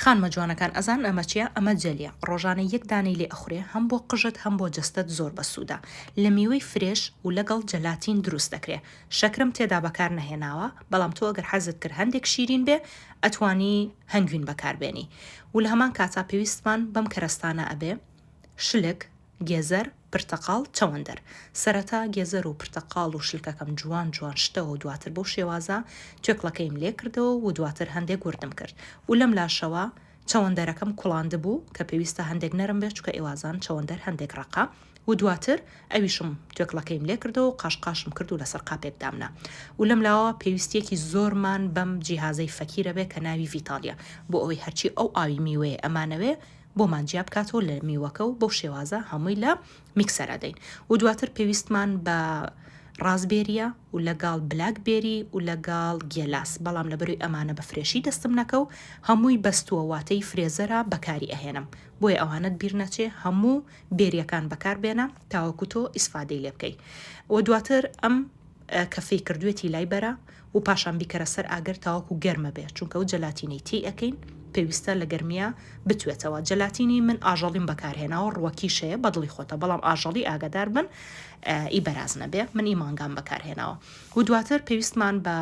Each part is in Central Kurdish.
خانمە جوانەکان ئەزان ئەمە چیە؟ ئەمە جەلیە ڕۆژانە یەک دانەی لێ ئەخورێ هەم بۆ قژت هەم بۆ جەستت زۆر بەسوودە لە میوەی فرێش و لەگەڵ جەلاتین دروست دەکرێت شەکرم تێدا بەکار نەهێناوە بەڵام تۆ ئەگەر حەزت کرد هەندێک شیرین بێ ئەتوانی هەنگوین بەکاربێنی و لە هەمان کاتا پێویستمان بەم کەرەستانە ئەبێ شلک گێزەر پرتەقاڵ چەوەندەر سەرەتا گێزەر و پرتەقاڵ و شلکەکەم جوان شتەوە و دواتر بۆ شێوازە توێکڵەکەیم لێ کردەوە و دواتر هەندێک وردم کرد و لەم لاشەوە چەوەندەرەکەم کوڵاند بوو کە پێویستە هەندێک نەرم بێت چکە ئێوازان چەوەندەر هەندێک ڕقا و دواتر ئەویشم توێکڵەکەیم لێ کردەوە و قاشقاشم کرد و لەسەر قاپێک دامنا و لەم لاوە پێویستێکی زۆرمان بەم جیهازەی فەکیرە بێ کە ناوی ڤیتالیا بۆ ئەوەی هەرچی ئەو ئاوی میوەیە ئەمانەوێ بۆمان جیاب بکاتەوە لە میوەکە و بەو شێوازە هەمووی لە میکسەرە دەین و دواتر پێویستمان بە ڕازبێریە و لەگەڵ بلاکبێری و لەگەڵ گێلاس بەڵام لەبەروی ئەمانە بە فرێشی دەستم نەکە و هەمووی بەستووە واتەی فرێزەرە بەکاری ئەهێنم بۆیە ئەوانت بیر نەچێ هەموو بێریەکان بەکاربێنە تاوەکو تۆ ئیسفادەی لێ بکەیت و دواتر ئەم کەفەی کردوێتی لای بەرە و پاشان بیکەرە سەر ئاگەر تاوەکو گەرمە بێت چونکە و جەلاتینەی تی ئەەکەین پێویستە لە گەرمیە بتوێتەوە جەلاتینی من ئاژەڵیم بەکارهێناوە ڕوەکیشەیە بەدڵی خۆتە بەڵام ئاژەڵی ئاگادار بن ئی بەراز نەبێ من ئیمانگام بەکارهێناوە و دواتر پێویستمان بە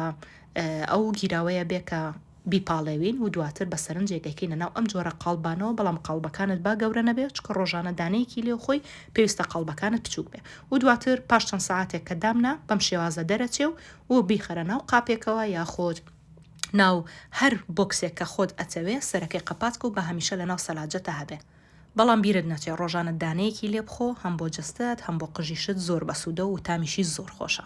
ئەو گیراوەیە بێ کە بیپاڵێوین و دواتر بە سەرنجێکەکەی نەناو ئەم جۆرە قاڵبانەوە بەڵام قاڵبەکانت با گەورە نەبێت چکە ڕۆژانە دانەیەکی لێ خۆی پێویستە قاڵبەکانت بچووک بێ و دواتر پاش چەند ساعتێک کە دامنا بەم شێوازە دەرەچێ و بیخەرە ناو قاپێکەوە یاخۆت ناو هەر بۆکسێک کە خۆت ئەچەوێ سەرەکەی قەپاتکە و بە هەمیشە لە ناو سەلاجەتە هەبێ بەڵام بیرت نەچێ ڕۆژانە دانەیەکی لێ بخۆ هەم بۆ جەستەت هەم بۆ قژیشت زۆر بەسوودە و تامیشی زۆر خۆشە.